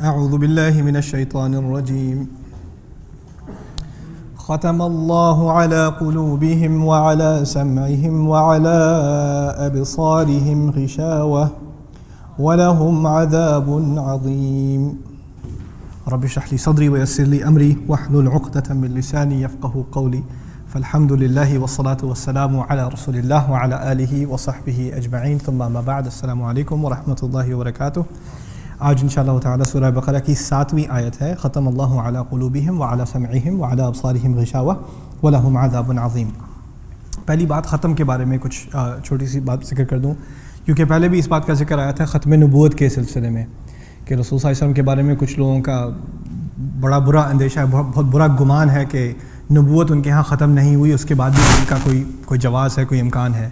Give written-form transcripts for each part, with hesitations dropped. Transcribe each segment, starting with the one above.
اعوذ باللہ من الشیطان الرجیم ختم اللہ علی قلوبہم وعلی سمعہم وعلی ابصارہم غشاوہ ولہم عذاب عظیم رب اشرح لی صدری ویسر لی امری واحلل عقدۃ من لسانی یفقہوا قولی فالحمد للہ والصلاة والسلام علی رسول اللہ وعلی آلہ وصحبہ اجمعین ثم ما بعد السلام علیکم ورحمۃ اللہ وبرکاتہ۔ آج انشاءاللہ تعالی سورہ بقرہ کی 7ویں آیت ہے، ختم اللہ علی قلوبہم وعلی سمعہم وعلی ابصارہم غشاوہ ولہم عذاب عظیم۔ پہلی بات ختم کے بارے میں کچھ چھوٹی سی بات ذکر کر دوں، کیونکہ پہلے بھی اس بات کا ذکر آیا تھا ختم نبوت کے سلسلے میں کہ رسول صلی اللہ علیہ وسلم کے بارے میں کچھ لوگوں کا بڑا برا اندیشہ ہے، بہت برا گمان ہے کہ نبوت ان کے ہاں ختم نہیں ہوئی، اس کے بعد بھی ان کا کوئی جواز ہے، کوئی امکان ہے۔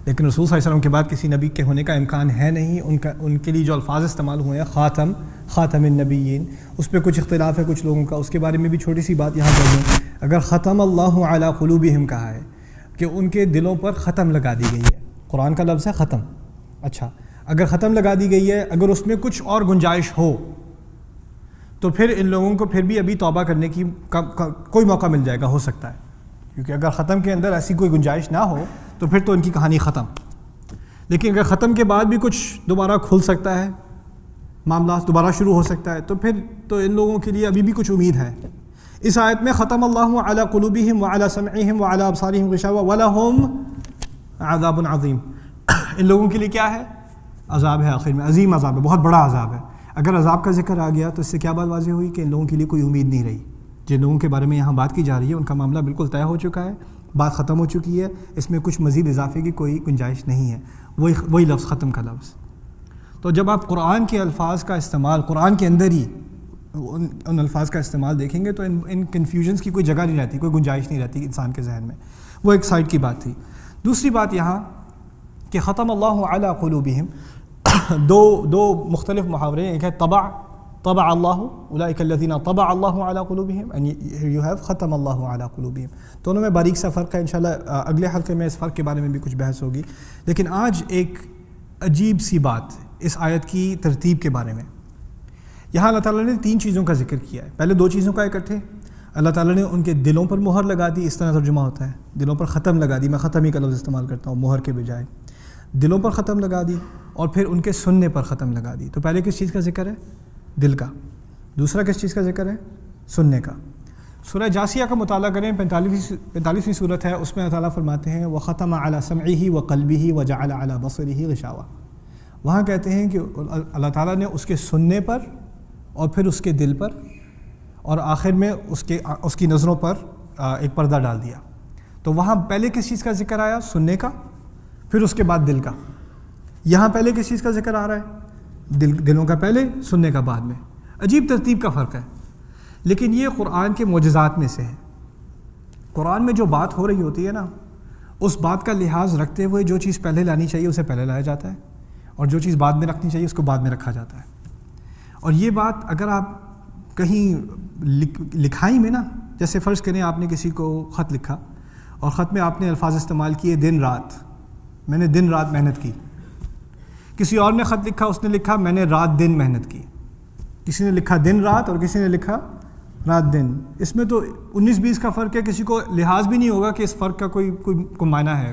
لیکن رسول صلی اللہ علیہ وسلم کے بعد کسی نبی کے ہونے کا امکان ہے نہیں۔ ان کے لیے جو الفاظ استعمال ہوئے ہیں خاتم النبیین، اس پہ کچھ اختلاف ہے کچھ لوگوں کا، اس کے بارے میں بھی چھوٹی سی بات یہاں کر دوں۔ اگر ختم اللہ علی قلوبہم کہا ہے کہ ان کے دلوں پر ختم لگا دی گئی ہے، قرآن کا لفظ ہے ختم۔ اچھا، اگر ختم لگا دی گئی ہے، اگر اس میں کچھ اور گنجائش ہو تو پھر ان لوگوں کو پھر بھی ابھی توبہ کرنے کی کوئی موقع مل جائے گا، ہو سکتا ہے، کیونکہ اگر ختم کے اندر ایسی کوئی گنجائش نہ ہو تو پھر تو ان کی کہانی ختم۔ لیکن اگر ختم کے بعد بھی کچھ دوبارہ کھل سکتا ہے، معاملات دوبارہ شروع ہو سکتا ہے، تو پھر تو ان لوگوں کے لیے ابھی بھی کچھ امید ہے۔ اس آیت میں ختم اللہ علی قلوبہم وعلی سمعہم وعلی ابصارہم غشاوہ ولہم عذاب عظیم، ان لوگوں کے لیے کیا ہے؟ عذاب ہے، آخر میں عظیم عذاب ہے، بہت بڑا عذاب ہے۔ اگر عذاب کا ذکر آ گیا تو اس سے کیا بات واضح ہوئی کہ ان لوگوں کے لیے کوئی امید نہیں رہی۔ جن لوگوں کے بارے میں یہاں بات کی جا رہی ہے ان کا معاملہ بالکل طے ہو چکا ہے، بات ختم ہو چکی ہے، اس میں کچھ مزید اضافے کی کوئی گنجائش نہیں ہے، وہی لفظ ختم کا لفظ۔ تو جب آپ قرآن کے الفاظ کا استعمال، قرآن کے اندر ہی ان الفاظ کا استعمال دیکھیں گے تو ان کنفیوژنس کی کوئی جگہ نہیں رہتی، کوئی گنجائش نہیں رہتی انسان کے ذہن میں۔ وہ ایک سائڈ کی بات تھی۔ دوسری بات یہاں کہ ختم اللہ علی قلوبہم، دو مختلف محاورے، ایک ہے طبع اللہ اولئک الذین طبع اللہ علی قلوبہم اینڈ یو ہیو ختم اللہ علی قلوبہم۔ دونوں میں باریک سا فرق ہے، انشاءاللہ اگلے حلقے میں اس فرق کے بارے میں بھی کچھ بحث ہوگی۔ لیکن آج ایک عجیب سی بات اس آیت کی ترتیب کے بارے میں۔ یہاں اللہ تعالیٰ نے 3 چیزوں کا ذکر کیا ہے، پہلے 2 چیزوں کا اکٹھے اللہ تعالیٰ نے ان کے دلوں پر مہر لگا دی، اس طرح ترجمہ ہوتا ہے، دلوں پر ختم لگا دی، میں ختم ہی کا لفظ استعمال کرتا ہوں مہر کے بجائے، دلوں پر ختم لگا دی، اور پھر ان کے سننے پر ختم لگا دی۔ تو پہلے کس چیز کا ذکر ہے؟ دل کا۔ دوسرا کس چیز کا ذکر ہے؟ سننے کا۔ سورہ جاسیہ کا مطالعہ کریں، 45ویں صورت ہے، اس میں اللہ تعالیٰ فرماتے ہیں وَخَتَمَ عَلَى سَمْعِهِ وَقَلْبِهِ وَجَعَلَ عَلَى بَصَرِهِ غِشَاوَةً۔ وہاں کہتے ہیں کہ اللہ تعالیٰ نے اس کے سننے پر اور پھر اس کے دل پر اور آخر میں اس کی نظروں پر ایک پردہ ڈال دیا۔ تو وہاں پہلے کس چیز کا ذکر آیا؟ سننے کا، پھر اس کے بعد دل کا۔ یہاں پہلے کس چیز کا ذکر آ رہا ہے؟ دلوں کا پہلے، سننے کا بعد میں۔ عجیب ترتیب کا فرق ہے، لیکن یہ قرآن کے معجزات میں سے ہے۔ قرآن میں جو بات ہو رہی ہوتی ہے نا، اس بات کا لحاظ رکھتے ہوئے جو چیز پہلے لانی چاہیے اسے پہلے لایا جاتا ہے، اور جو چیز بعد میں رکھنی چاہیے اس کو بعد میں رکھا جاتا ہے۔ اور یہ بات اگر آپ کہیں لکھائی میں نا، جیسے فرض کریں آپ نے کسی کو خط لکھا اور خط میں آپ نے الفاظ استعمال کیے دن رات، میں نے دن رات محنت کی۔ کسی اور نے خط لکھا، اس نے لکھا میں نے رات دن محنت کی۔ کسی نے لکھا دن رات اور کسی نے لکھا رات دن۔ اس میں تو 19-20 کا فرق ہے، کسی کو لحاظ بھی نہیں ہوگا کہ اس فرق کا کوئی معنی ہے،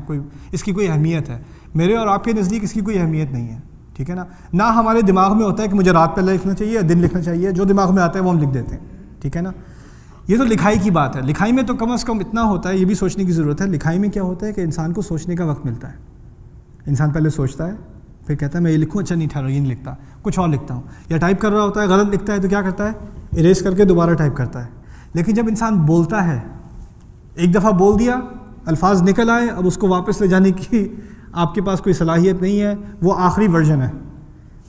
اس کی کوئی اہمیت ہے۔ میرے اور آپ کے نزدیک اس کی کوئی اہمیت نہیں ہے، ٹھیک ہے نا۔ نہ ہمارے دماغ میں ہوتا ہے کہ مجھے رات پہلے لکھنا چاہیے یا دن لکھنا چاہیے، جو دماغ میں آتا ہے وہ ہم لکھ دیتے ہیں، ٹھیک ہے نا۔ یہ تو لکھائی کی بات ہے۔ لکھائی میں تو کم از کم اتنا ہوتا ہے، یہ بھی سوچنے کی ضرورت ہے، لکھائی میں کیا ہوتا ہے کہ انسان کو سوچنے کا وقت ملتا ہے۔ انسان پہلے سوچتا ہے، پھر کہتا ہے میں یہ لکھوں، اچھا نہیں ٹھہرو، یہ نہیں لکھتا، کچھ اور لکھتا ہوں۔ یا ٹائپ کر رہا ہوتا ہے، غلط لکھتا ہے تو کیا کرتا ہے؟ اریز کر کے دوبارہ ٹائپ کرتا ہے۔ لیکن جب انسان بولتا ہے، ایک دفعہ بول دیا، الفاظ نکل آئے، اب اس کو واپس لے جانے کی آپ کے پاس کوئی صلاحیت نہیں ہے، وہ آخری ورژن ہے۔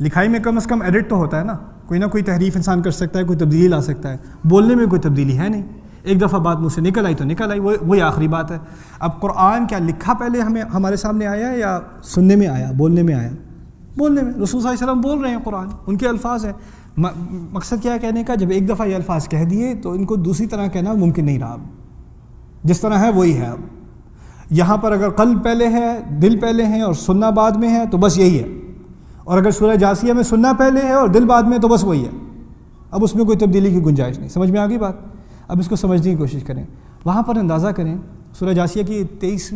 لکھائی میں کم از کم ایڈٹ تو ہوتا ہے نا، کوئی نہ کوئی تحریف انسان کر سکتا ہے، کوئی تبدیلی لا سکتا ہے۔ بولنے میں کوئی تبدیلی ہے نہیں، ایک دفعہ بات منہ سے نکل آئی تو نکل آئی، وہی آخری بات ہے۔ اب قرآن کیا لکھا پہلے ہمارے سامنے آیا یا سننے میں آیا، بولنے میں آیا؟ بولنے میں۔ رسول صلی اللہ علیہ وسلم بول رہے ہیں، قرآن ان کے الفاظ ہیں۔ مقصد کیا ہے کہنے کا؟ جب ایک دفعہ یہ الفاظ کہہ دیے تو ان کو دوسری طرح کہنا ممکن نہیں رہا، اب جس طرح ہے وہی ہے۔ اب یہاں پر اگر قلب پہلے ہے، دل پہلے ہیں اور سننا بعد میں ہے تو بس یہی ہے، اور اگر سورہ جاسیہ میں سننا پہلے ہے اور دل بعد میں تو بس وہی ہے، اب اس میں کوئی تبدیلی کی گنجائش نہیں. سمجھ میں آ گئی بات؟ اب اس کو سمجھنے کی کوشش کریں. وہاں پر اندازہ کریں سورہ جاسیہ کی 23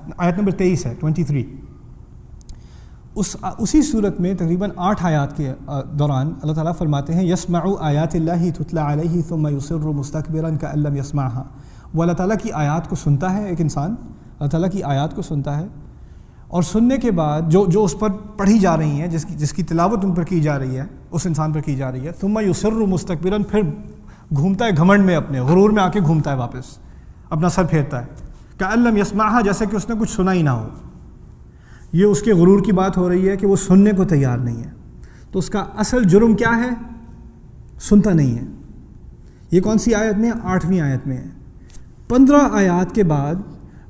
آیت نمبر 23 ہے 23. اسی صورت میں تقریباً 8 آیات کے دوران اللہ تعالیٰ فرماتے ہیں یسمع آیات اللہ تتلی علیہ ثم یصر مستکبرا کأن لم یسمعها. وہ اللہ تعالیٰ کی آیات کو سنتا ہے ایک انسان، اللہ تعالیٰ کی آیات کو سنتا ہے، اور سننے کے بعد جو اس پر پڑھی جا رہی ہیں، جس کی تلاوت ان پر کی جا رہی ہے، اس انسان پر کی جا رہی ہے، ثم یصر مستکبرا، پھر گھومتا ہے گھمنڈ میں، اپنے غرور میں آ کے گھومتا ہے، واپس اپنا سر پھیرتا ہے، کأن لم یسمعها، جیسے کہ اس نے کچھ سنا ہی نہ ہو. یہ اس کے غرور کی بات ہو رہی ہے کہ وہ سننے کو تیار نہیں ہے. تو اس کا اصل جرم کیا ہے؟ سنتا نہیں ہے. یہ کون سی آیت میں؟ 8ویں آیت میں ہے. 15 آیات کے بعد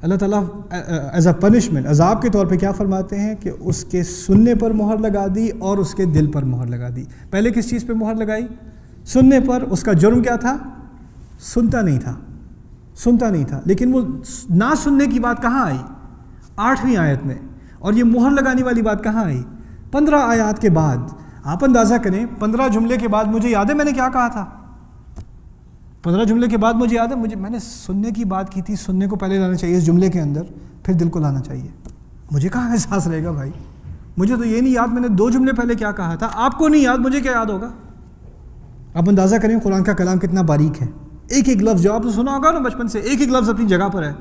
اللہ تعالیٰ ایز اے پنشمنٹ، عذاب کے طور پہ کیا فرماتے ہیں کہ اس کے سننے پر مہر لگا دی اور اس کے دل پر مہر لگا دی. پہلے کس چیز پہ مہر لگائی؟ سننے پر. اس کا جرم کیا تھا؟ سنتا نہیں تھا. لیکن وہ نہ سننے کی بات کہاں آئی؟ 8ویں آیت میں. اور یہ مہر لگانے والی بات کہاں آئی؟ 15 آیات کے بعد. آپ اندازہ کریں 15 جملے کے بعد مجھے یاد ہے میں نے کیا کہا تھا. 15 جملے کے بعد مجھے یاد ہے میں نے سننے کی بات کی تھی. سننے کو پہلے لانا چاہیے اس جملے کے اندر، پھر دل کو لانا چاہیے. مجھے کہاں احساس رہے گا بھائی؟ مجھے تو یہ نہیں یاد میں نے 2 جملے پہلے کیا کہا تھا. آپ کو نہیں یاد، مجھے کیا یاد ہوگا؟ آپ اندازہ کریں قرآن کا کلام کتنا باریک ہے. ایک ایک لفظ جو آپ نے سنا ہوگا نا بچپن سے، ایک ایک لفظ اپنی جگہ پر ہے.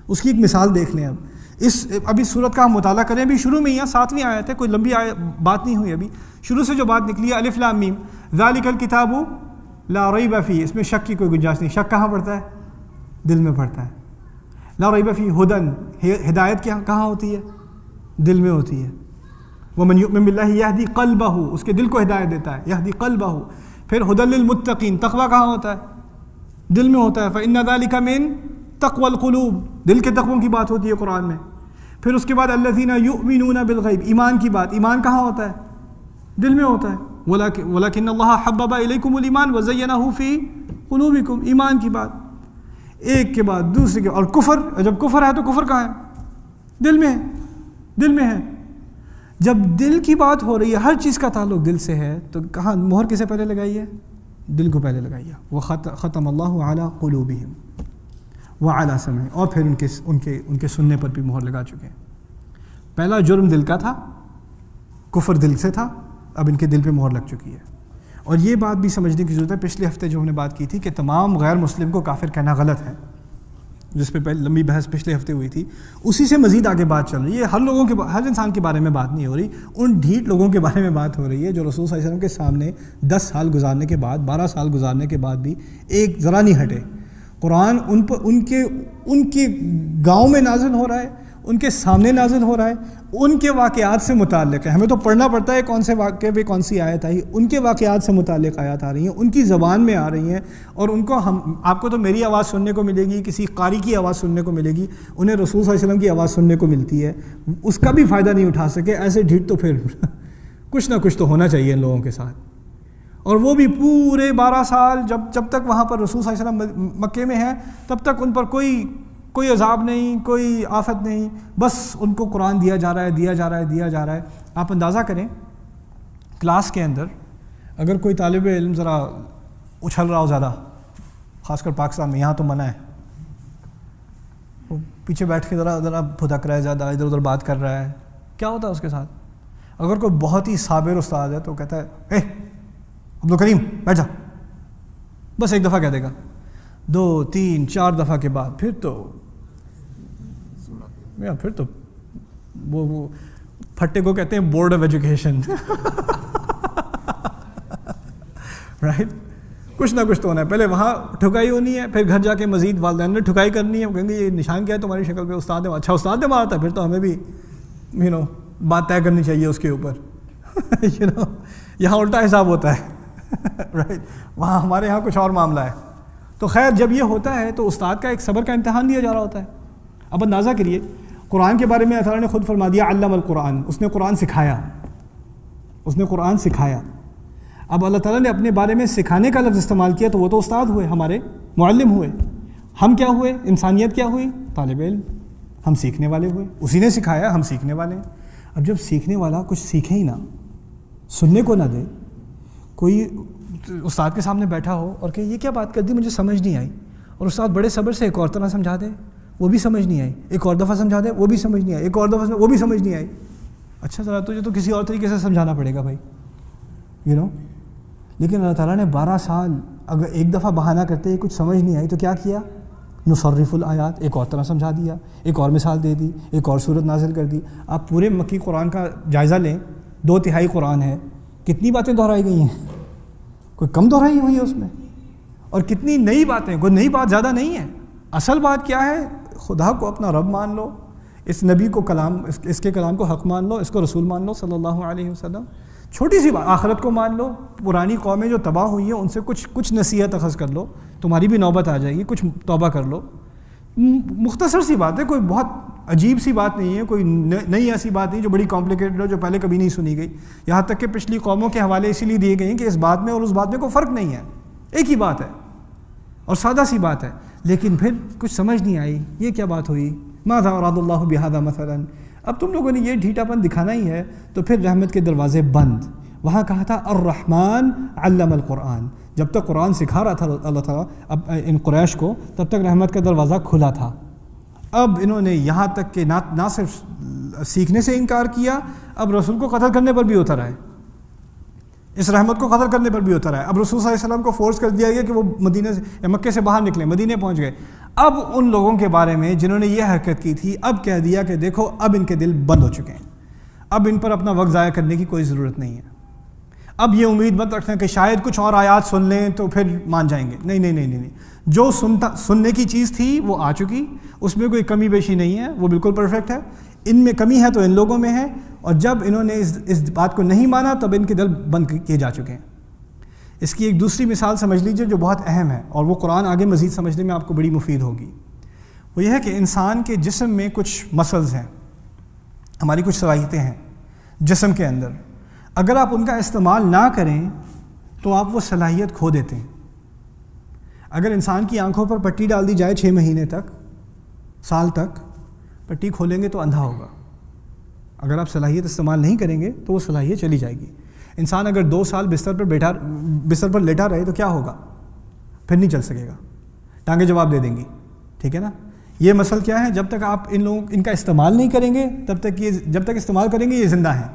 اس کی ایک مثال دیکھ لیں. اب اس صورت کا ہم مطالعہ کریں. ابھی شروع میں ہی ہے، 7ویں آیت ہے، کوئی لمبی بات نہیں ہوئی. ابھی شروع سے جو بات نکلی ہے الف لام میم ذالک الکتاب لا ریب فیہ، اس میں شک کی کوئی گنجائش نہیں. شک کہاں پڑتا ہے؟ دل میں پڑتا ہے. لا ریب فیہ ہدن، ہدایت کہاں ہوتی ہے؟ دل میں ہوتی ہے. ومن یؤمن باللہ یہدی قلبہ، اس کے دل کو ہدایت دیتا ہے، یہدی قلبہ. پھر ہدن للمتقین، تقویٰ کہاں ہوتا ہے؟ دل میں ہوتا ہے. فإن ذلک من تقوی القلوب، دل کے تقوی کی بات ہوتی ہے قرآن میں. پھر اس کے بعد الذین یؤمنون بالغیب، ایمان کی بات. ایمان کہاں ہوتا ہے؟ دل میں ہوتا ہے. ولکن اللہ حبب الیکم الایمان وزینہ فی قلوبکم، ایمان کی بات ایک کے بعد دوسرے کے. اور کفر، جب کفر ہے تو کفر کہاں ہے؟ دل میں ہے. دل میں ہے. جب دل کی بات ہو رہی ہے، ہر چیز کا تعلق دل سے ہے، تو کہاں مہر کسے پہلے لگائی ہے؟ دل کو پہلے لگائی ہے. وختم اللہ علی قلوبہم وعلی سمعہم، اور پھر ان کے سننے پر بھی مہر لگا چکے ہیں. پہلا جرم دل کا تھا، کفر دل سے تھا، اب ان کے دل پہ مہر لگ چکی ہے. اور یہ بات بھی سمجھنے کی ضرورت ہے، پچھلے ہفتے جو ہم نے بات کی تھی کہ تمام غیر مسلم کو کافر کہنا غلط ہے، جس پہ پہلے لمبی بحث پچھلے ہفتے ہوئی تھی. اسی سے مزید آگے بات چل رہی ہے. ہر انسان کے بارے میں بات نہیں ہو رہی، ان ڈھیٹ لوگوں کے بارے میں بات ہو رہی ہے جو رسول صلی اللہ علیہ وسلم کے سامنے 10 سال گزارنے کے بعد، 12 سال گزارنے کے بعد بھی ایک ذرا نہیں ہٹے. قرآن ان کے گاؤں میں نازل ہو رہا ہے، ان کے سامنے نازل ہو رہا ہے، ان کے واقعات سے متعلق ہے. ہمیں تو پڑھنا پڑتا ہے کون سے واقعے پہ کون سی آیت آئی. ان کے واقعات سے متعلق آیات آ رہی ہیں، ان کی زبان میں آ رہی ہیں، اور ان کو آپ کو تو میری آواز سننے کو ملے گی، کسی قاری کی آواز سننے کو ملے گی، انہیں رسول صلی اللہ علیہ وسلم کی آواز سننے کو ملتی ہے. اس کا بھی فائدہ نہیں اٹھا سکے. ایسے ڈھیٹ تو پھر کچھ نہ کچھ تو ہونا چاہیے ان لوگوں کے ساتھ. اور وہ بھی پورے 12 سال جب تک وہاں پر رسول صلی اللہ علیہ وسلم مکے میں ہیں، تب تک ان پر کوئی عذاب نہیں، کوئی آفت نہیں، بس ان کو قرآن دیا جا رہا ہے. آپ اندازہ کریں کلاس کے اندر اگر کوئی طالب علم ذرا اچھل رہا ہو زیادہ، خاص کر پاکستان میں، یہاں تو منع ہے، وہ پیچھے بیٹھ کے ذرا پھدک رہا ہے، زیادہ ادھر ادھر بات کر رہا ہے، کیا ہوتا ہے اس کے ساتھ؟ اگر کوئی بہت ہی صابر استاد ہے تو کہتا ہے عبدالکریم بیٹھ جا، بس ایک دفعہ کہہ دے گا. 2 3 4 دفعہ کے بعد پھر تو وہ پھٹے کو کہتے ہیں بورڈ آف ایجوکیشن. رائٹ، کچھ نہ کچھ تو ہونا ہے. پہلے وہاں ٹھکائی ہونی ہے، پھر گھر جا کے مزید والدین نے ٹھکائی کرنی ہے. وہ کہیں گے یہ نشان کیا ہے تمہاری شکل پہ؟ استاد ہے. اچھا استاد نے مارا تھا، پھر تو ہمیں بھی بات طے کرنی چاہیے اس کے اوپر. یہاں الٹا حساب ہوتا ہے. رائٹ، وہاں ہمارے یہاں کچھ اور معاملہ ہے. تو خیر جب یہ ہوتا ہے تو استاد کا ایک صبر کا امتحان دیا جا رہا ہوتا ہے. اب اندازہ کریے قرآن کے بارے میں اللہ تعالیٰ نے خود فرما دیا علم القرآن، اس نے قرآن سکھایا. اب اللہ تعالیٰ نے اپنے بارے میں سکھانے کا لفظ استعمال کیا تو وہ تو استاد ہوئے، ہمارے معلم ہوئے. ہم کیا ہوئے؟ انسانیت کیا ہوئی؟ طالب علم. ہم سیکھنے والے ہوئے. اسی نے سکھایا، ہم سیکھنے والے ہیں. اب جب سیکھنے والا کچھ سیکھے ہی نہ، سننے کو نہ دے، کوئی استاد کے سامنے بیٹھا ہو اور کہ یہ کیا بات کر دی مجھے سمجھ نہیں آئی، اور استاد بڑے صبر سے ایک اور طرح سمجھا دے وہ بھی سمجھ نہیں آئی، ایک اور دفعہ سمجھا دے وہ بھی سمجھ نہیں آئی، ایک اور دفعہ وہ بھی سمجھ نہیں آئی، اچھا ذرا تجھے تو کسی اور طریقے سے سمجھانا پڑے گا بھائی، لیکن اللہ تعالیٰ نے 12 سال اگر ایک دفعہ بہانہ کرتے ہی کچھ سمجھ نہیں آئی تو کیا کیا؟ نصرف الآیات، ایک اور طرح سمجھا دیا، ایک اور مثال دے دی، ایک اور صورت نازل کر دی۔ آپ پورے مکی قرآن کا جائزہ لیں، 2/3 قرآن ہے، کتنی باتیں دہرائی گئی ہیں؟ کوئی کم دہرائی ہوئی ہے اس میں؟ اور کتنی نئی باتیں، کوئی نئی بات زیادہ نہیں ہے۔ اصل بات کیا ہے؟ خدا کو اپنا رب مان لو، اس نبی کو کلام، اس کے کلام کو حق مان لو، اس کو رسول مان لو صلی اللہ علیہ وسلم۔ چھوٹی سی بات، آخرت کو مان لو، پرانی قومیں جو تباہ ہوئی ہیں ان سے کچھ نصیحت اخذ کر لو، تمہاری بھی نوبت آ جائے گی، کچھ توبہ کر لو۔ مختصر سی بات ہے، کوئی بہت عجیب سی بات نہیں ہے، کوئی نئی ایسی بات نہیں جو بڑی کمپلیکیٹڈ ہو، جو پہلے کبھی نہیں سنی گئی۔ یہاں تک کہ پچھلی قوموں کے حوالے اسی لیے دیے گئے ہیں کہ اس بات میں اور اس بات میں کوئی فرق نہیں ہے، ایک ہی بات ہے اور سادہ سی بات ہے، لیکن پھر کچھ سمجھ نہیں آئی، یہ کیا بات ہوئی؟ ماذا اراد اللہ بہذا مثلا، اب تم لوگوں نے یہ ڈھیٹا پن دکھانا ہی ہے تو پھر رحمت کے دروازے بند۔ وہاں کہا تھا الرحمن علم القرآن، جب تک قرآن سکھا رہا تھا اللہ تعالیٰ اب ان قریش کو، تب تک رحمت کا دروازہ کھلا تھا۔ اب انہوں نے یہاں تک کہ نہ صرف سیکھنے سے انکار کیا، اب رسول کو قتل کرنے پر بھی اتر آئے، اس رحمت کو قتل کرنے پر بھی اتر آئے۔ اب رسول صلی اللہ علیہ وسلم کو فورس کر دیا گیا کہ وہ مدینے سے مکے سے باہر نکلیں، مدینے پہنچ گئے۔ اب ان لوگوں کے بارے میں جنہوں نے یہ حرکت کی تھی، اب کہہ دیا کہ دیکھو اب ان کے دل بند ہو چکے ہیں، اب ان پر اپنا وقت ضائع کرنے کی کوئی ضرورت نہیں ہے۔ اب یہ امید مت رکھنا کہ شاید کچھ اور آیات سن لیں تو پھر مان جائیں گے، نہیں نہیں نہیں نہیں، جو سننے کی چیز تھی وہ آ چکی، اس میں کوئی کمی بیشی نہیں ہے، وہ بالکل پرفیکٹ ہے۔ ان میں کمی ہے تو ان لوگوں میں ہے، اور جب انہوں نے اس بات کو نہیں مانا تب ان کے دل بند کیے جا چکے ہیں۔ اس کی ایک دوسری مثال سمجھ لیجئے جو بہت اہم ہے، اور وہ قرآن آگے مزید سمجھنے میں آپ کو بڑی مفید ہوگی۔ وہ یہ ہے کہ انسان کے جسم میں کچھ مسلز ہیں، ہماری کچھ صلاحیتیں ہیں جسم کے اندر، اگر آپ ان کا استعمال نہ کریں تو آپ وہ صلاحیت کھو دیتے ہیں۔ اگر انسان کی آنکھوں پر پٹی ڈال دی جائے 6 مہینے تک، سال تک، پٹی کھولیں گے تو اندھا ہوگا۔ اگر آپ صلاحیت استعمال نہیں کریں گے تو وہ صلاحیت چلی جائے گی۔ انسان اگر 2 سال بستر پر لیٹا رہے تو کیا ہوگا؟ پھر نہیں چل سکے گا، ٹانگیں جواب دے دیں گی، ٹھیک ہے نا؟ یہ مسئلہ کیا ہے؟ جب تک آپ ان کا استعمال نہیں کریں گے جب تک استعمال کریں گے یہ زندہ ہیں،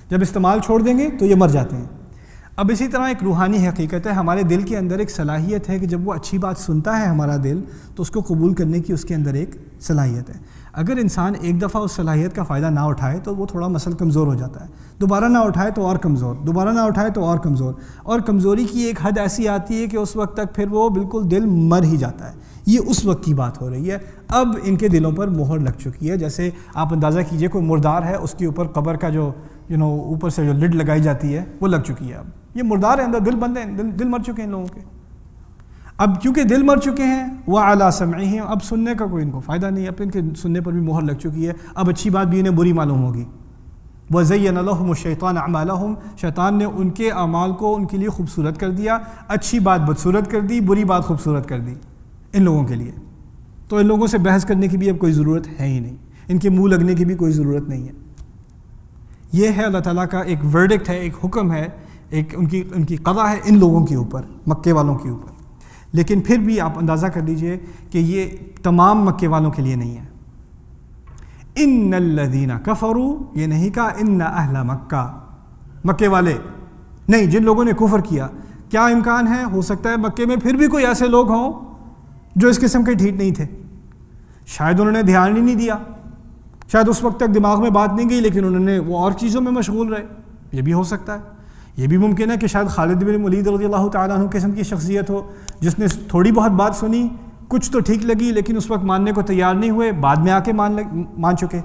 جب استعمال چھوڑ دیں گے تو یہ مر جاتے ہیں۔ اب اسی طرح ایک روحانی حقیقت ہے، ہمارے دل کے اندر ایک صلاحیت ہے کہ جب وہ اچھی بات سنتا ہے ہمارا دل تو اس کو قبول کرنے کی اس کے اندر ایک صلاحیت ہے۔ اگر انسان ایک دفعہ اس صلاحیت کا فائدہ نہ اٹھائے تو وہ تھوڑا مسل کمزور ہو جاتا ہے، دوبارہ نہ اٹھائے تو اور کمزور، دوبارہ نہ اٹھائے تو اور کمزور، اور کمزوری کی ایک حد ایسی آتی ہے کہ اس وقت تک پھر وہ بالکل دل مر ہی جاتا ہے۔ یہ اس وقت کی بات ہو رہی ہے، اب ان کے دلوں پر مہر لگ چکی ہے۔ جیسے آپ اندازہ کیجئے کوئی مردار ہے، اس کے اوپر قبر کا جو اوپر سے جو لڈ لگائی جاتی ہے وہ لگ چکی ہے، اب یہ مردار ہے، اندر دل بند ہے، دل مر چکے ہیں ان لوگوں کے۔ اب کیونکہ دل مر چکے ہیں، وَعَلَىٰ سَمْعِهِمْ، اب سننے کا کوئی ان کو فائدہ نہیں ہے، اب ان کے سننے پر بھی مہر لگ چکی ہے، اب اچھی بات بھی انہیں بری معلوم ہوگی۔ وَزَيَّنَ لَهُمُ الشَّيْطَانُ أَعْمَالَهُمْ، شیطان نے ان کے اعمال کو ان کے لیے خوبصورت کر دیا، اچھی بات بدصورت کر دی، بری بات خوبصورت کر دی ان لوگوں کے لیے۔ تو ان لوگوں سے بحث کرنے کی بھی اب کوئی ضرورت ہے ہی نہیں، ان کے منہ لگنے کی بھی کوئی ضرورت نہیں ہے۔ یہ ہے اللہ تعالیٰ کا ایک ورڈکٹ ہے، ایک حکم ہے، ایک ان کی قضا ہے ان لوگوں کے اوپر، مکے والوں کے اوپر۔ لیکن پھر بھی آپ اندازہ کر لیجئے کہ یہ تمام مکے والوں کے لیے نہیں ہے۔ ان الذین کفروا، یہ نہیں کہا ان اہل مکہ، مکے والے نہیں، جن لوگوں نے کفر کیا۔ کیا امکان ہے؟ ہو سکتا ہے مکے میں پھر بھی کوئی ایسے لوگ ہوں جو اس قسم کے ڈھیٹ نہیں تھے، شاید انہوں نے دھیان ہی نہیں دیا، شاید اس وقت تک دماغ میں بات نہیں گئی، لیکن انہوں نے وہ اور چیزوں میں مشغول رہے، یہ بھی ہو سکتا ہے۔ یہ بھی ممکن ہے کہ شاید خالد بن ولید رضی اللہ تعالیٰ عنہ قسم کی شخصیت ہو جس نے تھوڑی بہت بات سنی، کچھ تو ٹھیک لگی لیکن اس وقت ماننے کو تیار نہیں ہوئے، بعد میں آ کے مان چکے۔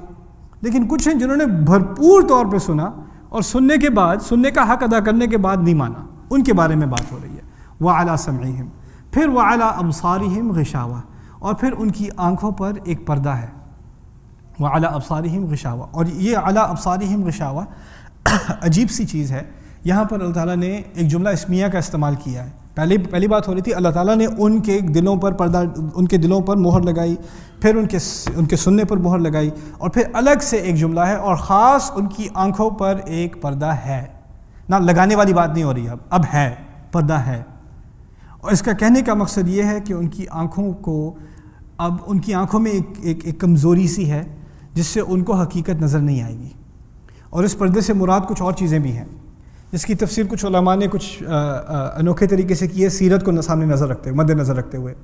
لیکن کچھ ہیں جنہوں نے بھرپور طور پہ سنا اور سننے کے بعد، سننے کا حق ادا کرنے کے بعد نہیں مانا، ان کے بارے میں بات ہو رہی ہے۔ وَعَلَىٰ سَمْعِهِمْ، پھر وَعَلَىٰ أَبْصَارِهِمْ غِشَاوَةٌ، اور پھر ان کی آنکھوں پر ایک پردہ ہے۔ وَعَلَىٰ أَبْصَارِهِمْ غِشَاوَةٌ، اور یہ عَلَىٰ أَبْصَارِهِمْ غِشَاوَةٌ عجیب سی چیز ہے، یہاں پر اللہ تعالیٰ نے ایک جملہ اسمیہ کا استعمال کیا ہے۔ پہلی بات ہو رہی تھی اللہ تعالیٰ نے ان کے دلوں پر پردہ، ان کے دلوں پر مہر لگائی، پھر ان کے سننے پر مہر لگائی، اور پھر الگ سے ایک جملہ ہے اور خاص ان کی آنکھوں پر ایک پردہ ہے۔ نہ لگانے والی بات نہیں ہو رہی، اب ہے، پردہ ہے. اور اس کا کہنے کا مقصد یہ ہے کہ ان کی آنکھوں کو اب ان کی آنکھوں میں ایک کمزوری سی ہے جس سے ان کو حقیقت نظر نہیں آئے گی. اور اس پردے سے مراد کچھ اور چیزیں بھی ہیں جس کی تفسیر کچھ علماء نے کچھ انوکھے طریقے سے کی ہے سیرت کو سامنے نظر رکھتے ہوئے مد نظر رکھتے ہوئے.